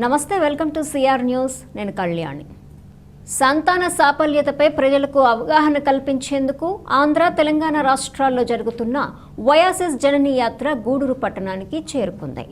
నమస్తే, welcome to CR news. నేను కళ్యాణి. సంతాన సాఫల్యతపై ప్రజలకు అవగాహన కల్పించేందుకు ఆంధ్ర, తెలంగాణ రాష్ట్రాల్లో జరుగుతున్న వయాసిస్ జనని యాత్ర గూడూరు పట్టణానికి చేరుకుంది.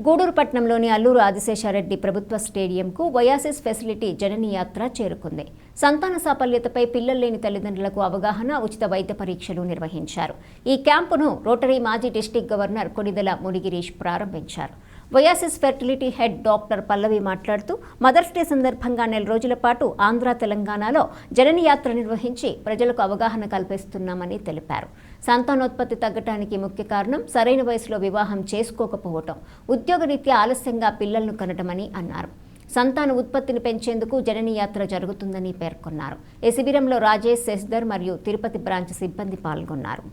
గూడూరు పట్టణంలోని అల్లూరు ఆదిశేషారెడ్డి ప్రభుత్వ స్టేడియంకు వయాసిస్ ఫెసిలిటీ జనని యాత్ర చేరుకుంది. సంతాన సాఫల్యతపై పిల్లలు లేని తల్లిదండ్రులకు అవగాహన, ఉచిత వైద్య పరీక్షలు నిర్వహించారు. ఈ క్యాంపును రోటరీ మాజీ డిస్టిక్ గవర్నర్ కొణిదెల మునిగిరీష్ ప్రారంభించారు. వయాసిస్ ఫెర్టిలిటీ హెడ్ డాక్టర్ పల్లవి మాట్లాడుతూ, మదర్స్ డే సందర్భంగా 4 రోజుల పాటు ఆంధ్ర, తెలంగాణలో జనని యాత్ర నిర్వహించి ప్రజలకు అవగాహన కల్పిస్తున్నామని తెలిపారు. సంతానోత్పత్తి తగ్గటానికి ముఖ్య కారణం సరైన వయసులో వివాహం చేసుకోకపోవటం, ఉద్యోగరీత్యా ఆలస్యంగా పిల్లలను కనటమని అన్నారు. సంతాన ఉత్పత్తిని పెంచేందుకు జనని యాత్ర జరుగుతుందని పేర్కొన్నారు. ఈ శిబిరంలో రాజేష్, శశిధర్ మరియు తిరుపతి బ్రాంచ్ సిబ్బంది పాల్గొన్నారు.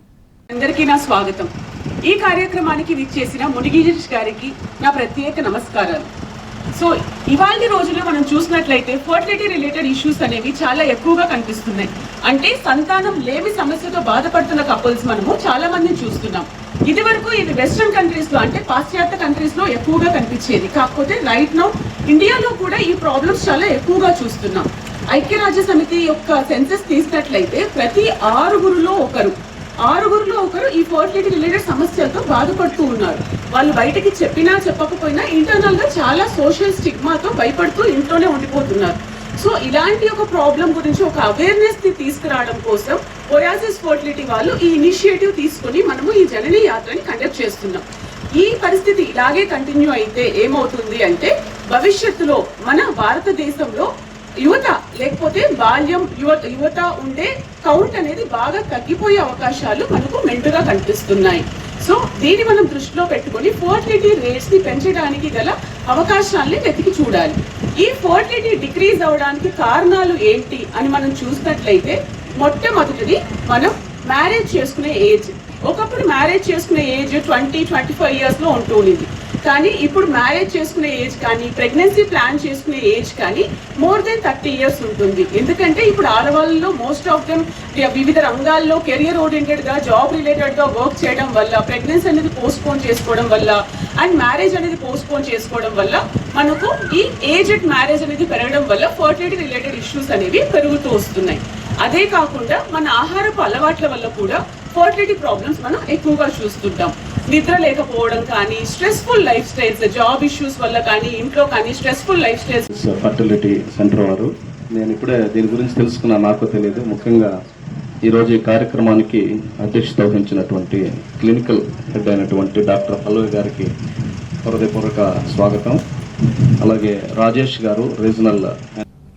అందరికీ నా స్వాగతం. ఈ కార్యక్రమానికి విచ్చేసిన మునిగిరీష్ గారికి నా ప్రత్యేక నమస్కారాలు. సో ఇవాళ రోజుల్లో మనం చూసినట్లయితే ఫర్టిలిటీ రిలేటెడ్ ఇష్యూస్ అనేవి చాలా ఎక్కువగా కనిపిస్తున్నాయి. అంటే సంతానం లేమి సమస్యతో బాధపడుతున్న కపుల్స్ మనము చాలా మందిని చూస్తున్నాం. ఇది వరకు ఇది వెస్ట్రన్ కంట్రీస్ లో, అంటే పాశ్చాత్య కంట్రీస్ లో ఎక్కువగా కనిపించేది. కాకపోతే రైట్ నౌ ఇండియాలో కూడా ఈ ప్రాబ్లమ్స్ చాలా ఎక్కువగా చూస్తున్నాం. ఐక్యరాజ్య సమితి యొక్క సెన్సస్ తీసినట్లయితే ప్రతి ఆరుగురిలో ఒకరు ఈ ఫర్టిలిటీ రిలేటెడ్ సమస్యలతో బాధపడుతూ ఉన్నారు. వాళ్ళు బయటకి చెప్పినా చెప్పకపోయినా ఇంటర్నల్ గా చాలా సోషల్ స్టిగ్మాతో భయపడుతూ ఇంట్లోనే ఉండిపోతున్నారు. సో ఇలాంటి ఒక ప్రాబ్లం గురించి ఒక అవేర్నెస్ ని తీసుకురావడం కోసం వయాసిస్ ఫర్టిలిటీ వాళ్ళు ఈ ఇనిషియేటివ్ తీసుకొని మనము ఈ జనని యాత్రని కండక్ట్ చేస్తున్నాం. ఈ పరిస్థితి ఇలాగే కంటిన్యూ అయితే ఏమవుతుంది అంటే భవిష్యత్తులో మన భారతదేశంలో యువత లేకపోతే బాల్యం యువత ఉండే కౌంట్ అనేది బాగా తగ్గిపోయే అవకాశాలు మనకు మెండుగా కనిపిస్తున్నాయి. సో దీన్ని మనం దృష్టిలో పెట్టుకొని ఫర్టిలిటీ రేట్స్ ని పెంచడానికి గల అవకాశాలని వెతికి చూడాలి. ఈ ఫర్టిలిటీ డిక్రీజ్ అవడానికి కారణాలు ఏంటి అని మనం చూసినట్లయితే మొట్టమొదటిది మనం మ్యారేజ్ చేసుకునే ఏజ్. ఒకప్పుడు మ్యారేజ్ చేసుకునే ఏజ్ 20-25 ఇయర్స్ లో ఉంటూ ఉంది. కానీ ఇప్పుడు మ్యారేజ్ చేసుకునే ఏజ్ కానీ, ప్రెగ్నెన్సీ ప్లాన్ చేసుకునే ఏజ్ కానీ మోర్ దెన్ 30 ఇయర్స్ ఉంటుంది. ఎందుకంటే ఇప్పుడు ఆడవాళ్ళలో మోస్ట్ ఆఫ్ దెమ్ వివిధ రంగాల్లో కెరియర్ ఓరియంటెడ్ గా, జాబ్ రిలేటెడ్ గా వర్క్ చేయడం వల్ల, ప్రెగ్నెన్సీ అనేది పోస్ట్పోన్ చేసుకోవడం వల్ల అండ్ మ్యారేజ్ అనేది పోస్ట్పోన్ చేసుకోవడం వల్ల మనకు ఈ ఏజ్డ్ మ్యారేజ్ అనేది పెరగడం వల్ల ఫర్టిలిటీ రిలేటెడ్ ఇష్యూస్ అనేవి పెరుగుతూ వస్తున్నాయి. అదే కాకుండా మన ఆహారపు అలవాట్ల వల్ల కూడా ఫర్టిలిటీ ప్రాబ్లమ్స్ మనం ఎక్కువగా చూస్తుంటాం. నిద్ర లేకపోవడం కానీ, stressful life styles, job issues వల్ల కానీ, ఇంట్లో కానీ stressful life styles. Fertility centre వారు, నేను ఇప్పుడే దీని గురించి తెలుసుకున్నా, నాకు తెలియదు. ముఖ్యంగా ఈరోజు ఈ కార్యక్రమానికి అధ్యక్షత వహించినటువంటి క్లినికల్ హెడ్ అయినటువంటి డాక్టర్ పల్లవి గారికి హృదయపూర్వక స్వాగతం. అలాగే రాజేష్ గారు, రీజనల్.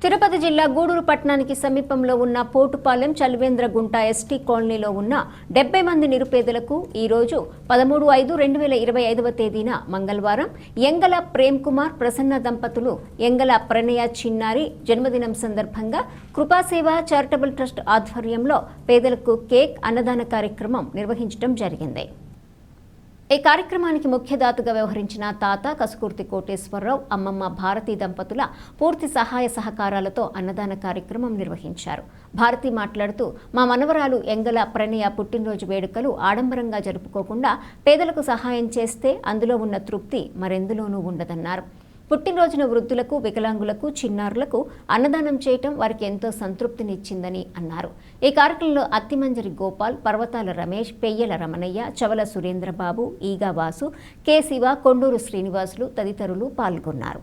తిరుపతి జిల్లా గూడూరు పట్టణానికి సమీపంలో ఉన్న పోటుపాలెం చలివేంద్రగుంట ఎస్టీ కాలనీలో ఉన్న 70 మంది నిరుపేదలకు ఈరోజు 13/5/2025 తేదీన మంగళవారం ఎంగల ప్రేమ్ కుమార్, ప్రసన్న దంపతులు ఎంగల ప్రణయ చిన్నారి జన్మదినం సందర్భంగా కృపాసేవ చారిటబుల్ ట్రస్ట్ ఆధ్వర్యంలో పేదలకు కేక్, అన్నదాన కార్యక్రమం నిర్వహించడం జరిగింది. ఈ కార్యక్రమానికి ముఖ్యదాతగా వ్యవహరించిన తాత కసుకుర్తి కోటేశ్వరరావు, అమ్మమ్మ భారతి దంపతుల పూర్తి సహాయ సహకారాలతో అన్నదాన కార్యక్రమం నిర్వహించారు. భారతి మాట్లాడుతూ, మా మనవరాలు ఎంగల ప్రణయ పుట్టినరోజు వేడుకలు ఆడంబరంగా జరుపుకోకుండా పేదలకు సహాయం చేస్తే అందులో ఉన్న తృప్తి మరెందులోనూ ఉండదన్నారు. పుట్టినరోజున వృద్ధులకు, వికలాంగులకు, చిన్నారులకు అన్నదానం చేయటం వారికి ఎంతో సంతృప్తినిచ్చిందని అన్నారు. ఈ కార్యక్రమంలో అత్తిమంజరి గోపాల్, పర్వతాల రమేష్, పెయ్యల రమణయ్య, చవల సురేంద్రబాబు, ఈగా వాసు, కె శివ, కొండూరు శ్రీనివాసులు తదితరులు పాల్గొన్నారు.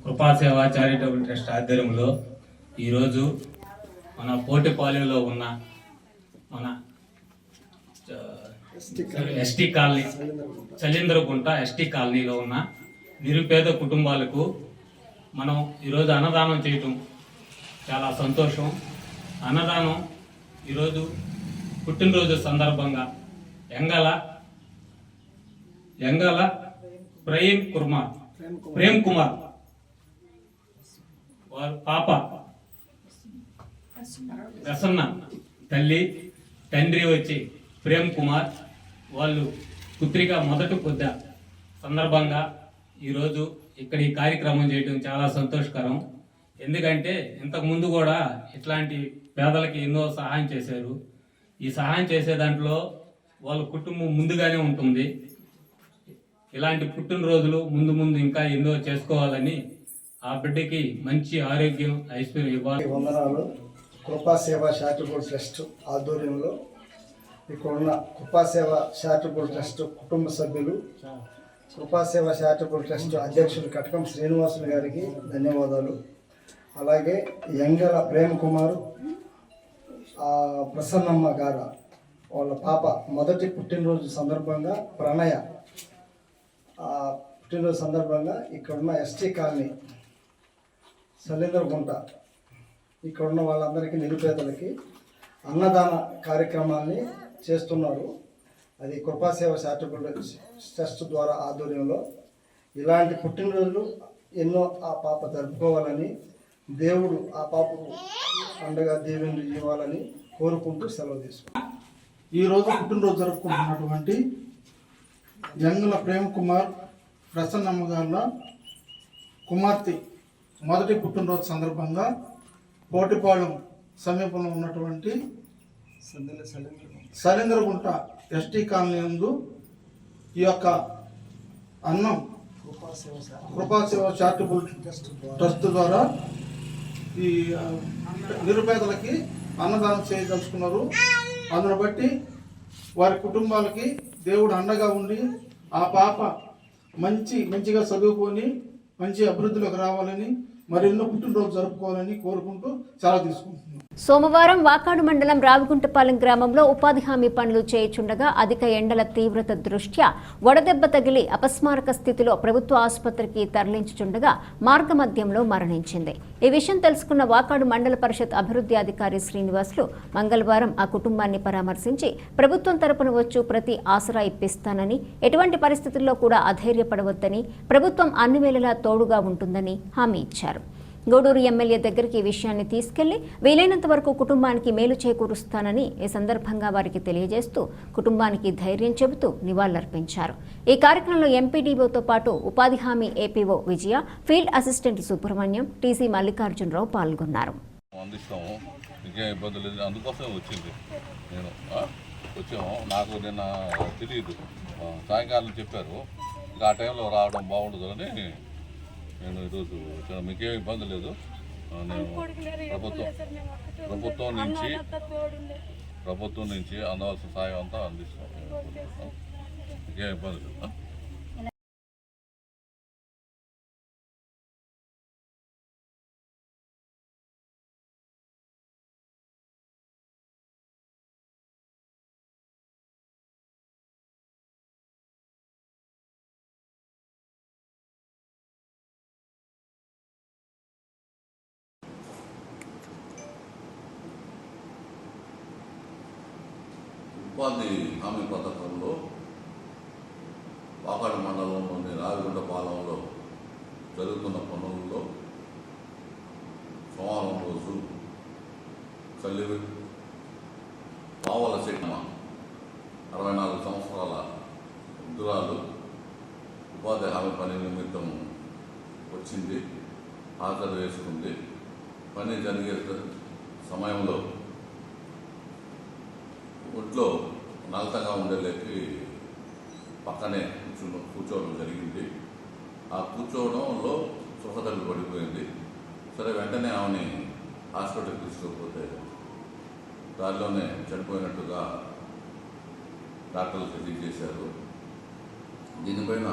కృపాసేవ చారిటబుల్ ట్రస్ట్ ఆధ్వర్యంలో ఈరోజు మన పోటిపాలెంలో ఉన్న మన ఎస్టీ కాలనీ, చలీంద్రగుంట ఎస్టీ కాలనీలో ఉన్న నిరుపేద కుటుంబాలకు మనం ఈరోజు అన్నదానం చేయటం చాలా సంతోషం. అన్నదానం ఈరోజు పుట్టినరోజు సందర్భంగా ఎంగల ప్రేమ్ కుమార్ వారి పాప ప్రసన్న తల్లి, తండ్రి వచ్చి ప్రేమ్ కుమార్, వాళ్ళు పుత్రిక మొదటి పొద్ద సందర్భంగా ఈరోజు ఇక్కడ ఈ కార్యక్రమం చేయడం చాలా సంతోషకరం. ఎందుకంటే ఇంతకుముందు కూడా ఇట్లాంటి పేదలకి ఎన్నో సహాయం చేశారు. ఈ సహాయం చేసే దాంట్లో వాళ్ళ కుటుంబం ముందుగానే ఉంటుంది. ఇలాంటి పుట్టినరోజులు ముందు ముందు ఇంకా ఎన్నో చేసుకోవాలని ఆ బిడ్డకి మంచి ఆరోగ్యం ఐశ్వర్యం ఇవ్వాలి. వందనాలు. కృపాసేవ చారిటబుల్ ట్రస్ట్ ఆధ్వర్యంలో ఇక్కడున్న కృపాసేవ చారిటబుల్ ట్రస్ట్ కుటుంబ సభ్యులు, కృపాసేవ చారిటబుల్ ట్రస్ట్ అధ్యక్షులు కటకం శ్రీనివాసులు గారికి ధన్యవాదాలు. అలాగే యంగల ప్రేమ్ కుమార్, ప్రసన్నమ్మ గారు వాళ్ళ పాప మొదటి పుట్టినరోజు సందర్భంగా ప్రణయ పుట్టినరోజు సందర్భంగా ఇక్కడున్న ఎస్టీ కాలనీ సలీంద్రగుంట ఇక్కడున్న వాళ్ళందరికీ నిరుపేదలకి అన్నదాన కార్యక్రమాన్ని చేస్తున్నారు. అది కృపాసేవ చారిటబుల్ ట్రస్ట్ ద్వారా ఆధ్వర్యంలో. ఇలాంటి పుట్టినరోజులు ఎన్నో ఆ పాప జరుపుకోవాలని, దేవుడు ఆ పాపకు అండగా దీవెనలు ఇవ్వాలని కోరుకుంటూ సెలవు తీసుకుంటాం. ఈరోజు పుట్టినరోజు జరుపుకుంటున్నటువంటి యంగుల ప్రేమ్ కుమార్, ప్రసన్నమ్మ గారుల కుమార్తె మొదటి పుట్టినరోజు సందర్భంగా కోటిపాళెం సమీపంలో ఉన్నటువంటి సలీంద్రగుంట ఎస్టీ కాలనీ నందు ఈ యొక్క అన్నం కృపాసేవ చారిటబుల్ ట్రస్ట్ ద్వారా ఈ నిరుపేదలకి అన్నదానం చేయదలుచుకున్నారు. అందును బట్టి వారి కుటుంబాలకి దేవుడు అండగా ఉండి ఆ పాప మంచిగా చదువుకొని మంచి అభివృద్ధిలోకి రావాలని, మరెన్నో పుట్టినరోజు జరుపుకోవాలని కోరుకుంటూ సెలవు తీసుకుంటున్నాం. సోమవారం వాకాడు మండలం రావిగుంటపాలెం గ్రామంలో ఉపాధి హామీ పనులు చేయుచుండగా అధిక ఎండల తీవ్రత దృష్ట్యా వడదెబ్బ తగిలి అపస్మారక స్థితిలో ప్రభుత్వ ఆసుపత్రికి తరలించుచుండగా మార్గమధ్యంలో మరణించింది. ఈ విషయం తెలుసుకున్న వాకాడు మండల పరిషత్ అభివృద్ధి అధికారి శ్రీనివాసులు మంగళవారం ఆ కుటుంబాన్ని పరామర్శించి ప్రభుత్వం తరపున వచ్చు ప్రతి ఆసరా ఇప్పిస్తానని, ఎటువంటి పరిస్థితుల్లో కూడా అధైర్యపడవద్దని, ప్రభుత్వం అన్ని వేళలా తోడుగా ఉంటుందని హామీ ఇచ్చారు. గూడూరు ఎమ్మెల్యే దగ్గరికి ఈ విషయాన్ని తీసుకెళ్లి వీలైనంత వరకు కుటుంబానికి మేలు చేకూరుస్తానని ఈ సందర్భంగా వారికి తెలియజేస్తూ కుటుంబానికి ధైర్యం చెబుతూ నివాళులర్పించారు. ఈ కార్యక్రమంలో ఎంపీడీఓతో పాటు ఉపాధి హామీ APO Vijaya, field assistant Subrahmanyam, TC Mallikarjuna Rao పాల్గొన్నారు. నాకు నిన్న తెలియదు, సాయంకాలం చెప్పారు. ఆ టైంలో రావడం బాగుండదని నేను ఈరోజు మీకేం ఇబ్బంది లేదు. నేను ప్రభుత్వం నుంచి అందవలసిన సాయం అంతా అందిస్తాను. మీకేం ఇబ్బంది లేదు. ఉపాధి హామీ పథకంలో వాకాడు మండలంలోని రావిగుంటపాలెంలో జరుగుతున్న పనుల్లో సోమవారం రోజు పావల శెట్మ 64 సంవత్సరాల వృద్ధురాలు ఉపాధి హామీ పని నిమిత్తం వచ్చింది, హాజరు వేసుకుంది. పని జరిగే సమయంలో ఒంట్లో నలతగా ఉండేలేకి పక్కనే కూర్చోవడం జరిగింది. ఆ కూర్చోవడంలో సుఖతల్లి పడిపోయింది. సరే, వెంటనే ఆమెని హాస్పిటల్కి తీసుకుపోతే దారిలోనే చనిపోయినట్టుగా డాక్టర్లు తెలియజేశారు. దీనిపైన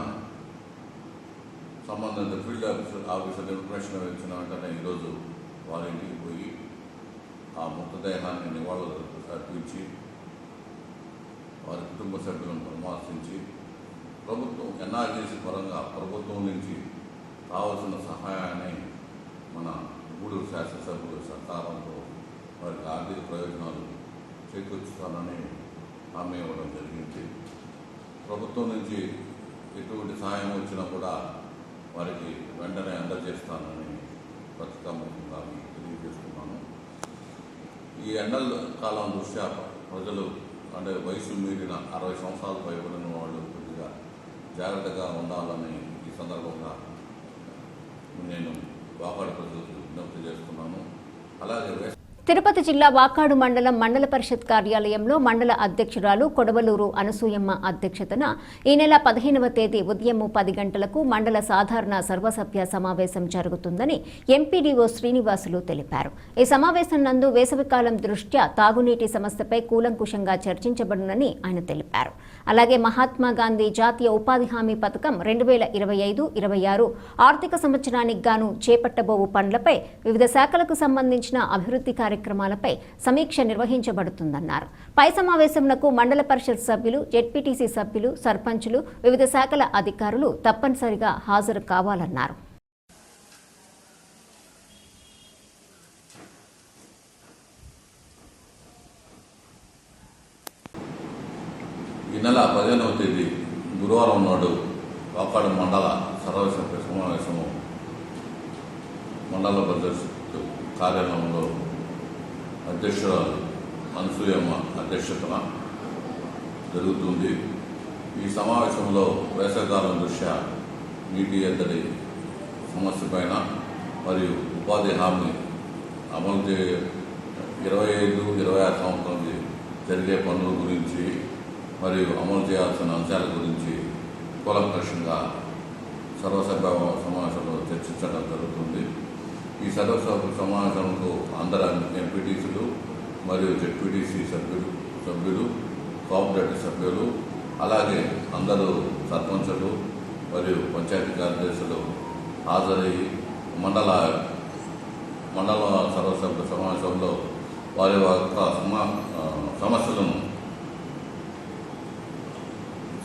సంబంధిత ఫీల్డ్ ఆఫీసర్ ఇన్ఫర్మేషన్ ఇచ్చిన వెంటనే ఈరోజు వాళ్ళ ఇంటికి పోయి ఆ మృతదేహాన్ని నివాళులు అర్పించి వారి కుటుంబ సభ్యులను పరామర్శించి ప్రభుత్వం ఎన్ఆర్జీసీ పరంగా ప్రభుత్వం నుంచి కావాల్సిన సహాయాన్ని మన గూడూరు శాసనసభ్యుల సహకారంతో వారికి ఆర్థిక ప్రయోజనాలు చేకూర్చుతానని హామీ ఇవ్వడం జరిగింది. ప్రభుత్వం నుంచి ఎటువంటి సహాయం వచ్చినా కూడా వారికి వెంటనే అందజేస్తానని పత్రికాముఖంగా తెలియజేస్తున్నాను. ఈ ఎండల కాలం దృష్ట్యా ప్రజలు అంటే వయసు మీరిన 60 సంవత్సరాలు పైబడిన వాళ్ళు కొద్దిగా జాగ్రత్తగా ఉండాలని ఈ సందర్భంగా నేను వాకాడు ప్రజలకు విజ్ఞప్తి చేస్తున్నాను. అలాగే తిరుపతి జిల్లా వాకాడు మండలం మండల పరిషత్ కార్యాలయంలో మండల అధ్యక్షురాలు కొడవలూరు అనసూయమ్మ అధ్యక్షతన ఈ నెల 15వ తేదీ ఉదయం 10 గంటలకు మండల సాధారణ సర్వసభ్య సమావేశం జరుగుతుందని ఎంపీడీఓ శ్రీనివాసులు తెలిపారు. ఈ సమావేశం నందు వేసవికాలం దృష్ట్యా తాగునీటి సమస్యపై కూలంకుషంగా చర్చించబడునని ఆయన తెలిపారు. అలాగే మహాత్మా గాంధీ జాతీయ ఉపాధి హామీ పథకం 2025-26 ఆర్థిక సంవత్సరానికి గాను చేపట్టబోవు పనులపై వివిధ శాఖలకు సంబంధించిన అభివృద్ధి కార్యక్రమాలపై సమీక్ష నిర్వహించబడుతుందన్నారు. పై సమావేశంలో మండల పరిషత్ సభ్యులు, జెడ్పీటీసీ సభ్యులు, సర్పంచులు, వివిధ శాఖల అధికారులు తప్పనిసరిగా హాజరు కావాలన్నారు. ఈ నెల 15వ తేదీ గురువారం నాడు వాకాడు మండల సర్వసభ్య సమావేశము మండల పరిషత్ కార్యాలయంలో అధ్యక్షురాలు అనసూయమ్మ అధ్యక్షతన జరుగుతుంది. ఈ సమావేశంలో వేసవికాలం దృష్ట్యా నీటి ఎద్దడి సమస్య పైన మరియు ఉపాధి హామీ అమలు 25-26 సంవత్సరానికి జరిగే పనుల గురించి మరియు అమలు చేయాల్సిన అంశాల గురించి కూలంకషంగా సర్వసభ్య సమావేశంలో చర్చించడం జరుగుతుంది. ఈ సర్వసభ్య సమావేశంకు అందరు ఎంపీటీసీలు మరియు జెడ్పీటీసీ సభ్యులు కోఆపరేటివ్ సభ్యులు అలాగే అందరూ సర్పంచులు మరియు పంచాయతీ కార్యదర్శులు హాజరయ్యి మండల సర్వసభ్య సమావేశంలో వారి యొక్క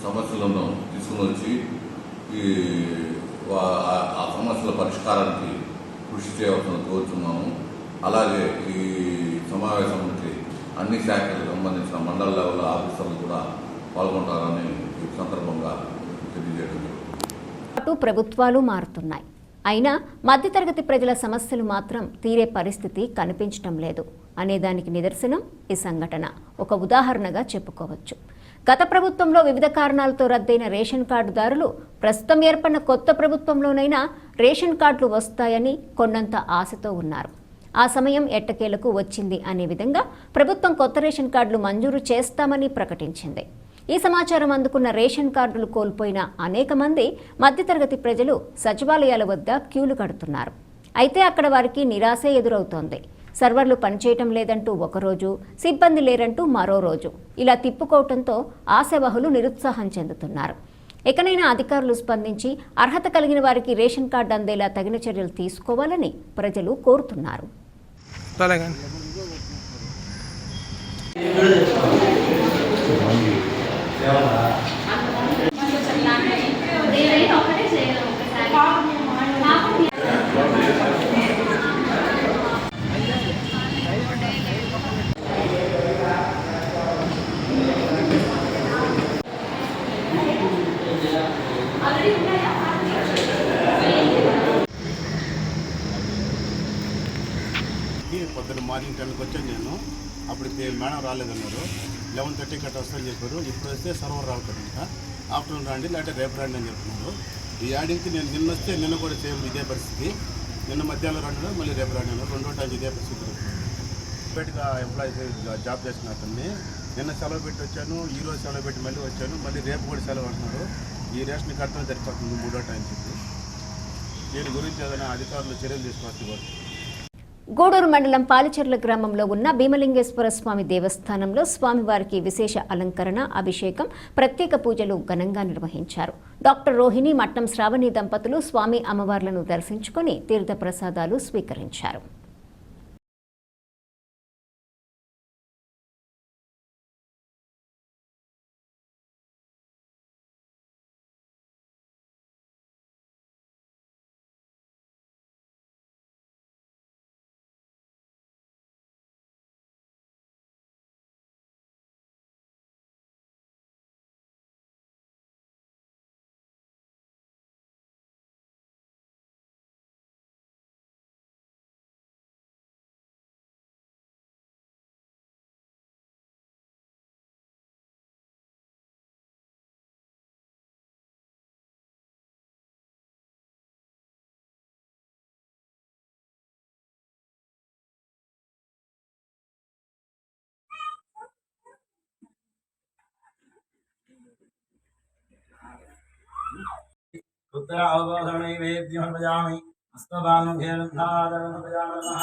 సమస్యలను తీసుకుని వచ్చి ఆ సమస్యల పరిష్కారానికి కృషి చేయవలసిన కోరుతున్నాము. అలాగే ఈ సమావేశానికి అన్ని శాఖలకు సంబంధించిన మండల లెవెల్ ఆఫీసర్లు కూడా పాల్గొంటారని ఈ సందర్భంగా తెలియజేయడం. ప్రభుత్వాలు మారుతున్నాయి, అయినా మధ్యతరగతి ప్రజల సమస్యలు మాత్రం తీరే పరిస్థితి కనిపించడం లేదు అనేదానికి నిదర్శనం ఈ సంఘటన ఒక ఉదాహరణగా చెప్పుకోవచ్చు. గత ప్రభుత్వంలో వివిధ కారణాలతో రద్దయిన రేషన్ కార్డుదారులు ప్రస్తుతం ఏర్పడిన కొత్త ప్రభుత్వంలోనైనా రేషన్ కార్డులు వస్తాయని కొన్నంత ఆశతో ఉన్నారు. ఆ సమయం ఎట్టకేలకు వచ్చింది అనే విధంగా ప్రభుత్వం కొత్త రేషన్ కార్డులు మంజూరు చేస్తామని ప్రకటించింది. ఈ సమాచారం అందుకున్న రేషన్ కార్డులు కోల్పోయిన అనేక మంది మధ్యతరగతి ప్రజలు సచివాలయాల వద్ద క్యూలు కడుతున్నారు. అయితే అక్కడ వారికి నిరాశే ఎదురవుతోంది. సర్వర్లు పనిచేయటం లేదంటూ ఒకరోజు, సిబ్బంది లేరంటూ మరో రోజు ఇలా తిప్పుకోవడంతో ఆశావహులు నిరుత్సాహం చెందుతున్నారు. ఎకనైనా అధికారులు స్పందించి అర్హత కలిగిన వారికి రేషన్ కార్డు అందేలా తగిన చర్యలు తీసుకోవాలని ప్రజలు కోరుతున్నారు. పొద్దున్న మార్నింగ్ 10కి వచ్చాను నేను. అప్పుడు మేడం రాలేదన్నారు. 11:30 గట్ట వస్తారని చెప్పారు. ఇప్పుడు వస్తే సర్వర్ రావుతారంట. ఆఫ్టర్నూన్ రండి లేకపోతే రేపు రండి అని చెప్తున్నారు. ఈ యాడింగ్కి నేను నిన్న వస్తే నిన్న కూడా సేమ్ ఇదే పరిస్థితి. నిన్న మధ్యాహ్నం రండి మళ్ళీ రేపు రండి అన్నారు. 2 టైమ్స్ ఇదే పరిస్థితి. బయటగా ఎంప్లాయీస్ జాబ్ చేసిన అతన్ని నిన్న సెలవు పెట్టి వచ్చాను, ఈరోజు సెలవు పెట్టి మళ్ళీ వచ్చాను, మళ్ళీ రేపు కూడా సెలవు అంటున్నారు. ఈ రేషన్ కార్డుతో సరిపోతుంది 3వ టైం చెప్పి. దీని గురించి ఏదైనా అధికారులు చర్యలు తీసుకోవచ్చు. గూడూరు మండలం పాలిచెర్ల గ్రామంలో ఉన్న భీమలింగేశ్వర స్వామి దేవస్థానంలో స్వామివారికి విశేష అలంకరణ, అభిషేకం, ప్రత్యేక పూజలు ఘనంగా నిర్వహించారు. డాక్టర్ రోహిణి, మట్టం శ్రావణి దంపతులు స్వామి అమ్మవార్లను దర్శించుకొని తీర్థ ప్రసాదాలు స్వీకరించారు. रुद्रावबोधनैवेद्यं भजामि अस्तभानुभेर्धारणभजामः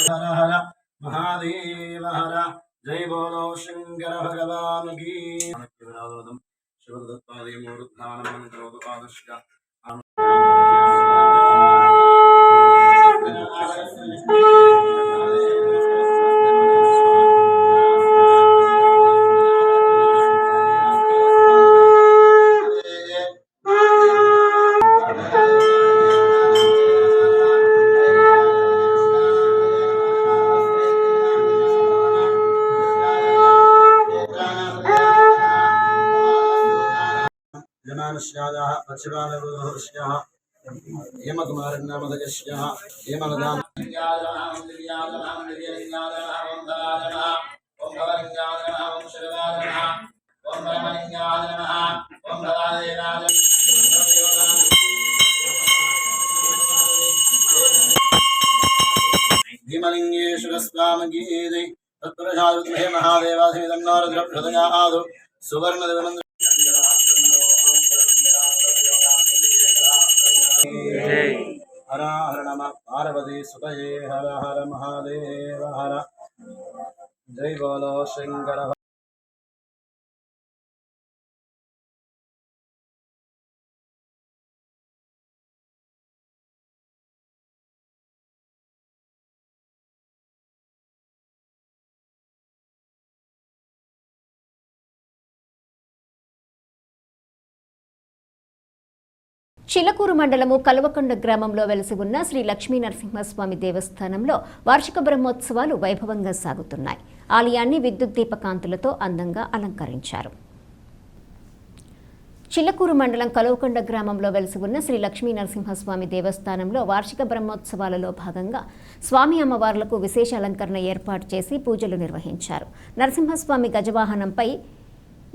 हर हर महादेव हर जय बोलो शंकर भगवान की शिवदत्तादेवोरुद्धानमन्त्रोदुपादश्च जमानस्याः पक्षिवानरुदहस्याः हेमकुमारन्नामधजस्याः हेमलदान भीमलिंगेश्वर स्वामी गीते तत्पुरुषाय महादेवाधिदन्नारद्रभृतयादो सुवर्णदेवनन्द हर हर नमः पार्वती सुतये हर हर महादेव हर जय बोलो शंकर చిలకూరు మండలము కల్వకొండ గ్రామంలో వెలసి ఉన్న శ్రీ లక్ష్మీ నరసింహస్వామి దేవస్థానంలో వార్షిక బ్రహ్మోత్సవాలు వైభవంగా సాగుతున్నాయి. ఆలయాన్ని విద్యుత్ దీపకాంతులతో అందంగా అలంకరించారు. చిలకూరు మండలం కల్వకొండ గ్రామంలో వెలసి ఉన్న శ్రీ లక్ష్మీ నరసింహస్వామి దేవస్థానంలో వార్షిక బ్రహ్మోత్సవాలలో భాగంగా స్వామి అమ్మవార్లకు విశేష అలంకరణ ఏర్పాటు చేసి పూజలు నిర్వహించారు. నరసింహస్వామి గజవాహనంపై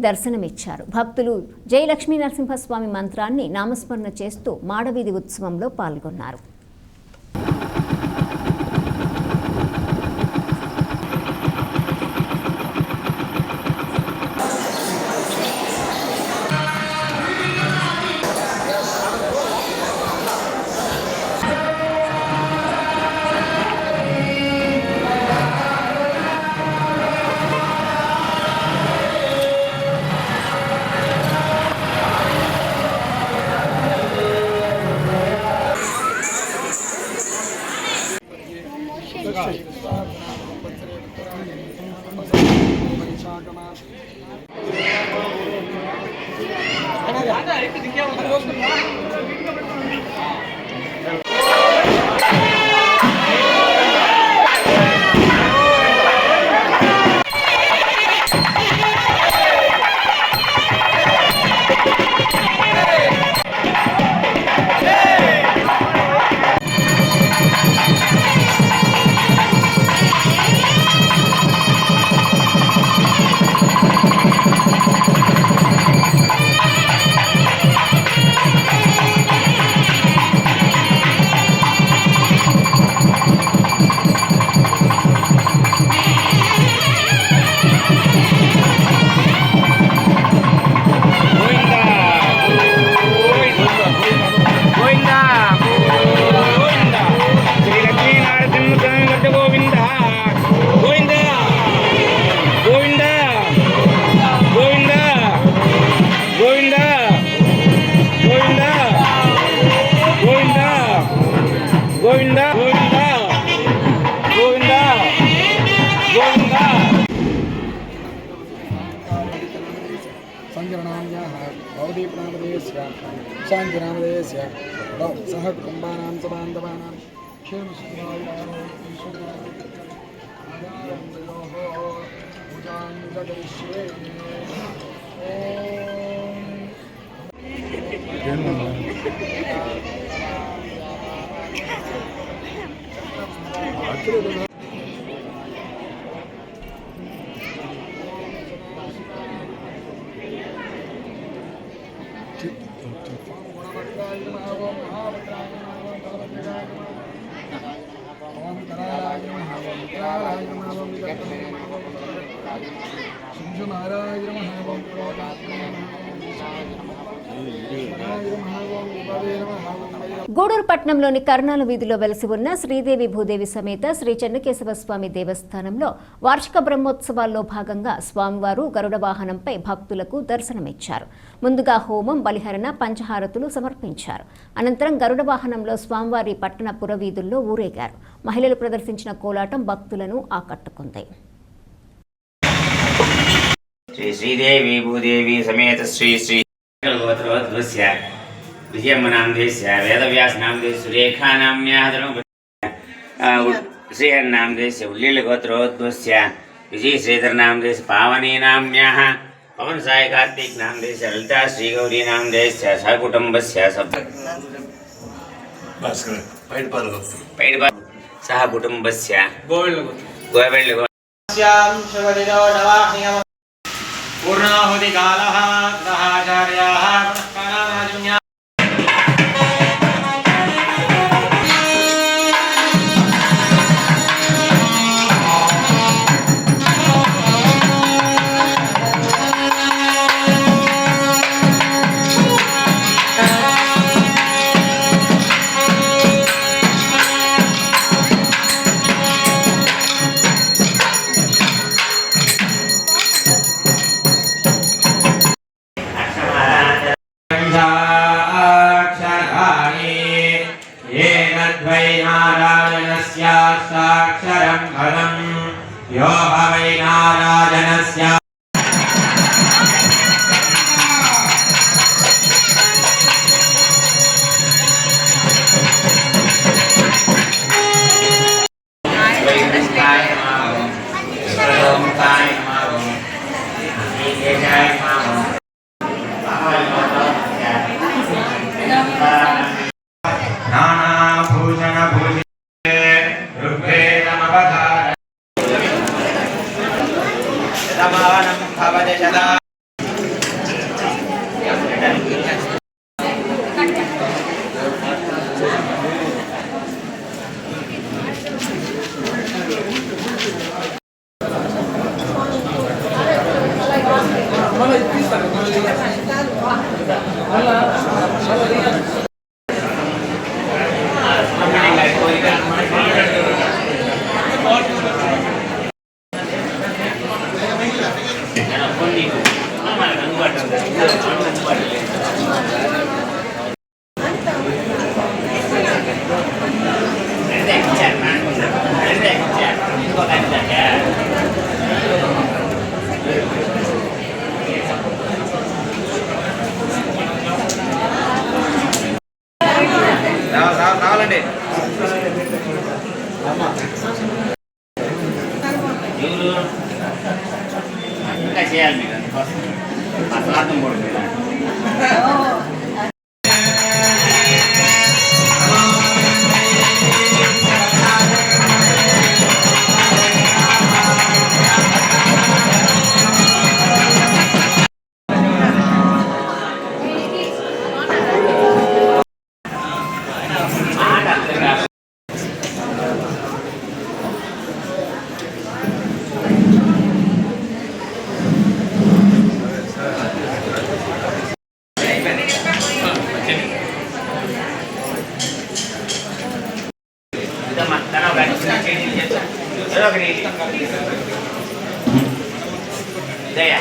దర్శనమిచ్చారు. భక్తులు జై లక్ష్మీ నరసింహస్వామి మంత్రాన్ని నామస్మరణ చేస్తూ మాడవీధి ఉత్సవంలో పాల్గొన్నారు. शान्तिनामधेयस्य सह कुटुम्बानां च बान्धवानां ఓం కరాలాయ నమః ఓం మిత్రాలాయ నమః ఓం శింశునారాయ నమః ఓం క్రోధాత్మనే నమః ఓం ఈశాయ నమః ఓం విభవే నమః ఓం గూడూరు పట్టణంలోని కర్నాల వీధిలో వెలసి ఉన్న శ్రీదేవి భూదేవి సమేత శ్రీ చెన్నకేశవ స్వామి దేవస్థానంలో వార్షిక బ్రహ్మోత్సవాల్లో భాగంగా స్వామివారు గరుడ వాహనంపై భక్తులకు దర్శనమిచ్చారు. ముందుగా హోమం, బలిహరణ, పంచహారతులు సమర్పించారు. అనంతరం గరుడ వాహనంలో స్వామివారి పట్టణ పురవీధుల్లో ఊరేగారు. మహిళలు ప్రదర్శించిన కోలాటం భక్తులను ఆకట్టుకుంది. శ్రీ శ్రీదేవి భూదేవి సమేత శ్రీ శ్రీ గోత్రోద్భవస్య విజయమ్మ నామధేస్య వేదవ్యాస నామధేయ సురేఖా నామ్యాః శ్రీహరి నామధేస్య ఉల్లీల గోత్రోద్భవస్య విజయ శ్రీధర్ నామధేస్య పావనీ నామ్యాః పవన్ సాయి కార్తీక్ నామధేస్య లలితా శ్రీగౌరీ నామధేస్య సహకుటుంబస్య సహ కుటుంబస్య గోవెళ్ళ పూర్ణాహుతి కాలః గ్రహాచార్యాః పునఃకాలారాజన్యా సాక్షరం ఫలం యో వై నారాయణస్య నానాభూషణ భూషి రావాలండి. ఇంకా చేయాలి మీరు అందుకోసం అసలార్థం కూడా అఖండేయ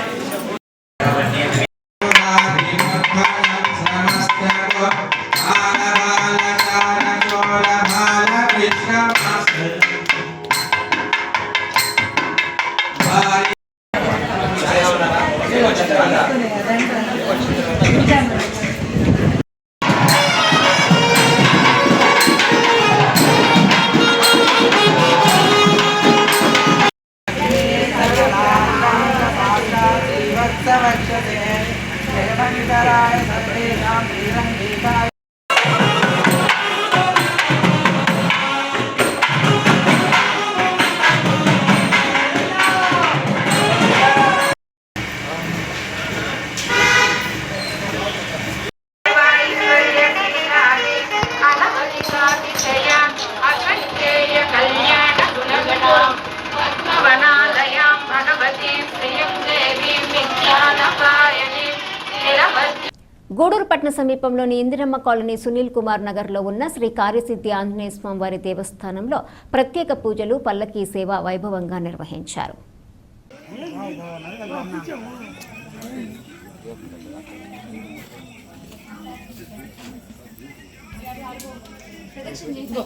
గూడూరు పట్టణ సమీపంలోని ఇందిరమ్మ కాలనీ సునీల్ కుమార్ నగర్లో ఉన్న శ్రీ కార్యసిద్ధి ఆంజనేయ స్వామి వారి దేవస్థానంలో ప్రత్యేక పూజలు పల్లకీ సేవ వైభవంగా నిర్వహించారు.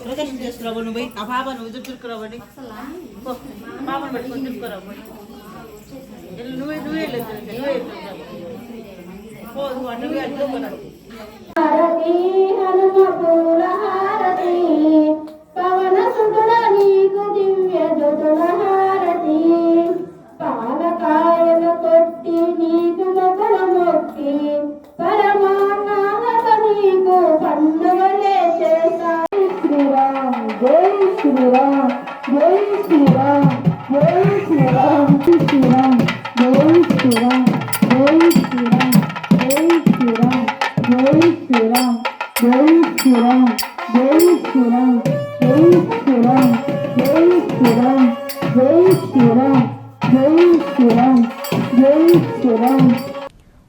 ప్రదర్శన చేసుకురావు నువ్వు ఆ బాబా నువ్వు దుర్కురావండి బాబాను పట్టుకొని దుర్కురావు నువ్వే నువ్వే నువ్వే నువ్వే అడ్డుకున్నావు. పవన సుతుడ నీకు దివ్య జ్యోతుల హారతి పాలకాయన కొట్టి నీకు మొక్కల మొక్కి పరమానాథక నీకు పండుగలే చేశా. శ్రీరామ్ జై శ్రీరామ్ జై శ్రీరామ్ జై శ్రీరామ్ శ్రీరామ్ జై శ్రీరామ్ జై శ్రీరామ్ జై శ్రీరామ్ జై శ్రీరామ్ జై శ్రీరామ్ జై శ్రీరామ్ జై శ్రీరామ్ జై శ్రీరామ్ జై శ్రీరామ్ జై శ్రీరామ్ జై శ్రీరామ్.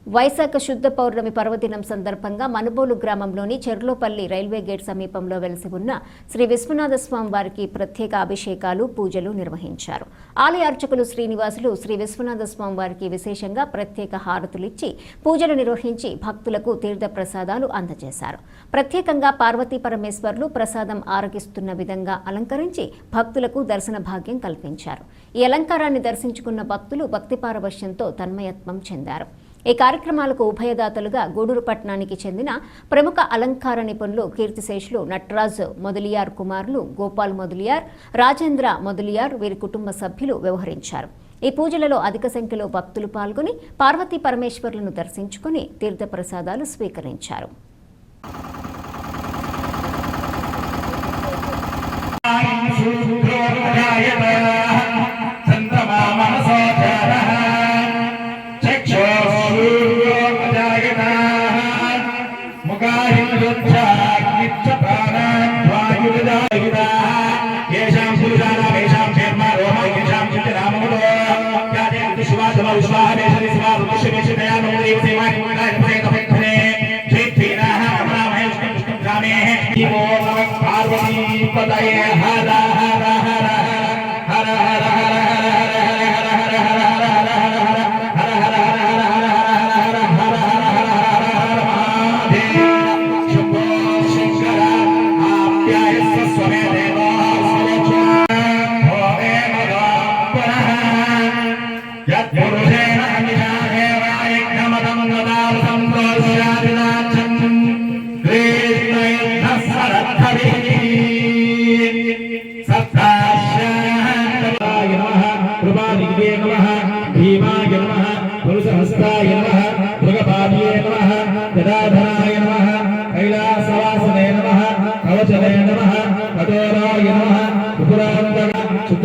వైశాఖ శుద్ధ పౌర్ణమి పర్వదినం సందర్భంగా మనుబోలు గ్రామంలోని చెర్లోపల్లి రైల్వే గేట్ సమీపంలో వెలిసి ఉన్న శ్రీ విశ్వనాథ స్వామి వారికి ప్రత్యేక అభిషేకాలు పూజలు నిర్వహించారు. ఆలయ అర్చకులు శ్రీనివాసులు శ్రీ విశ్వనాథ స్వామి వారికి విశేషంగా ప్రత్యేక హారతులిచ్చి పూజలు నిర్వహించి భక్తులకు తీర్థ ప్రసాదాలు అందజేశారు. ప్రత్యేకంగా పార్వతీ పరమేశ్వర్లు ప్రసాదం ఆరగిస్తున్న విధంగా అలంకరించి భక్తులకు దర్శన భాగ్యం కల్పించారు. ఈ అలంకారాన్ని దర్శించుకున్న భక్తులు భక్తి పారవశ్యంతో తన్మయత్వం చెందారు. ఈ కార్యక్రమాలకు ఉభయదాతలుగా గూడూరు పట్టణానికి చెందిన ప్రముఖ అలంకార నిపుణులు కీర్తిశేషులు నటరాజ్ మొదలియార్ కుమారులు గోపాల్ మొదలియార్, రాజేంద్ర మొదలియార్ వీరి కుటుంబ సభ్యులు వ్యవహరించారు. ఈ పూజలలో అధిక సంఖ్యలో భక్తులు పాల్గొని పార్వతీ పరమేశ్వరులను దర్శించుకుని తీర్థప్రసాదాలు స్వీకరించారు.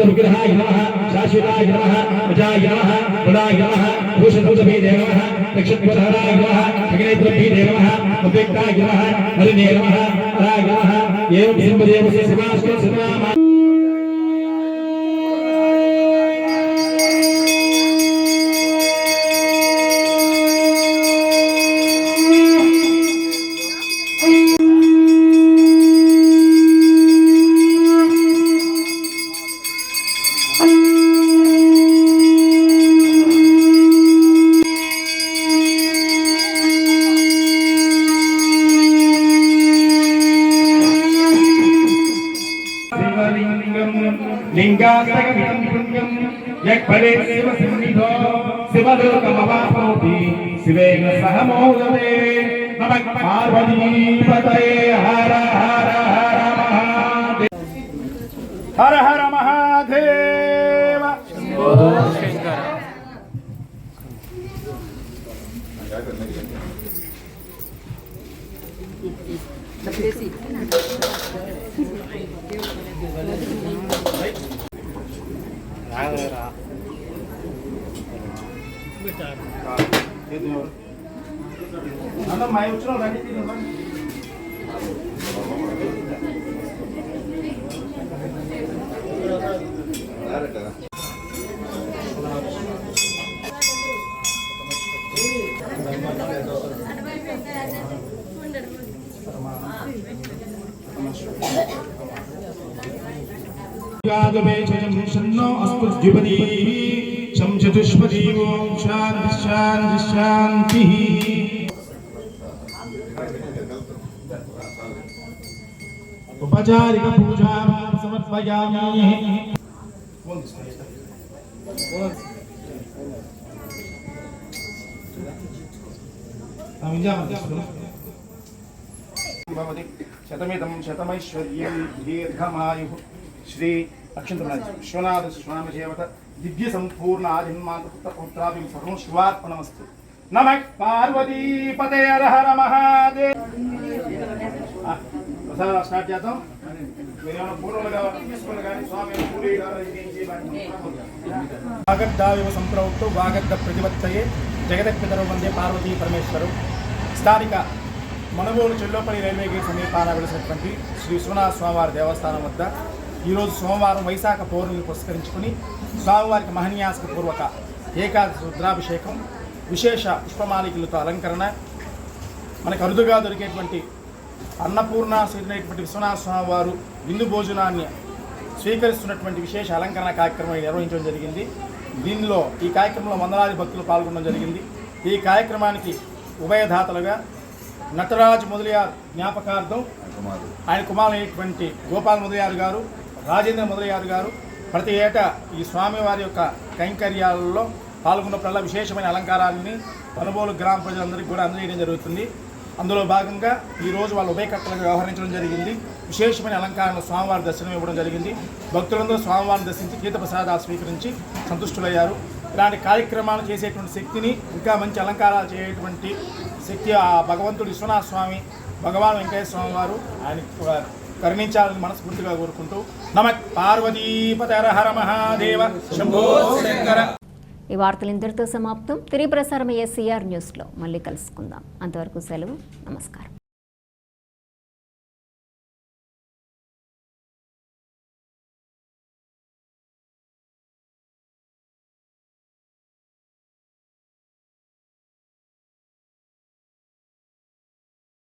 विग्रहाय नमः शाश्वताय नमः अजाय नमः गुणाय नमः भूषणभूतभीदे नमः नक्षत्रधराय नमः अग्नेत्रभीदे नमः अव्यक्ताय नमः हरिणे नमः हराय नमः एवं सिंहदेवस्य शिवास्ते शिवामा लिंगास्तगमितं पुण्यं यक्फले शिवसन्निधो शिवलोकमवाप्नोति शिवेन सह मोदते नमः पार्वतीपतये हर हर हर महादेव हर हर महादेव शंभो शंकर त्वादुपेक्षं शन्नो अस्मद्युपदी शं चतुष्पदी ओम शांति शांति शांति। उपचारिक पूजा समर्पयामि। भवति शतमिदं शतमैश्वर्यं दीर्घमायुः श्री अक्षंतराज विश्वनाथ स्वामी देवता दिव्य संपूर्ण आदिन्मातपुत्राभिं सर्वं शिवार्पणमस्तु। नमः पार्वती पते हर हर महादेव। स्टार्ट చేద్దాం మీరేమైనా పూర్వలుగా తీసుకున్న కానీ స్వామి పూరి వాగద్దావివ సంప్రౌక్తు వాగద్ద ప్రతిపత్తయే జగదపితరు వందే పార్వతీ పరమేశ్వరు. స్థానిక మణగోలు చెల్లపల్లి రైల్వే గేట్ సమీపాన వెలిసినటువంటి శ్రీ విశ్వనాథ స్వామివారి దేవస్థానం వద్ద ఈరోజు సోమవారం వైశాఖ పౌర్ణమిని పురస్కరించుకుని స్వామివారికి మహన్యాసక పూర్వక ఏకాదశి రుద్రాభిషేకం, విశేష పుష్పమాలికలతో అలంకరణ, మనకు అరుదుగా దొరికేటువంటి అన్నపూర్ణ శ్రీనటువంటి విశ్వనాథ స్వామి వారు విందు భోజనాన్ని స్వీకరిస్తున్నటువంటి విశేష అలంకరణ కార్యక్రమం నిర్వహించడం జరిగింది. దీనిలో ఈ కార్యక్రమంలో వందలాది భక్తులు పాల్గొనడం జరిగింది. ఈ కార్యక్రమానికి ఉభయదాతలుగా నటరాజ్ మొదలయార్ జ్ఞాపకార్థం ఆయన కుమారులైనటువంటి గోపాల్ మొదలయార్ గారు, రాజేంద్ర మొదలయార్ గారు ప్రతి ఏటా ఈ స్వామివారి యొక్క కైంకర్యాలలో పాల్గొన్నప్పుడల్లా విశేషమైన అలంకారాన్ని పనుబోలు గ్రామ ప్రజలందరికీ కూడా అందజేయడం జరుగుతుంది. అందులో భాగంగా ఈరోజు వాళ్ళు ఉభయకర్తలుగా వ్యవహరించడం జరిగింది. విశేషమైన అలంకారంలో స్వామివారి దర్శనం ఇవ్వడం జరిగింది. భక్తులందరూ స్వామివారిని దర్శించి తీర్థప్రసాదాలు స్వీకరించి సంతుష్టులయ్యారు. ఇలాంటి కార్యక్రమాలు చేసేటువంటి శక్తిని, ఇంకా మంచి అలంకారాలు చేయటువంటి శక్తి ఆ భగవంతుడు విశ్వనాథ స్వామి, భగవాన్ వెంకటేశ్వర స్వామి వారు ఆయన కరుణించాలని మనస్ఫూర్తిగా కోరుకుంటూ నమః పార్వతీపతే హర హర మహాదేవ శంభో శంకర. ఈ వార్తలు ఇంతటితో సమాప్తం. తిరిగి ప్రసారమయ్యే సిఆర్ న్యూస్లో మళ్ళీ కలుసుకుందాం. అంతవరకు సెలవు. నమస్కారం.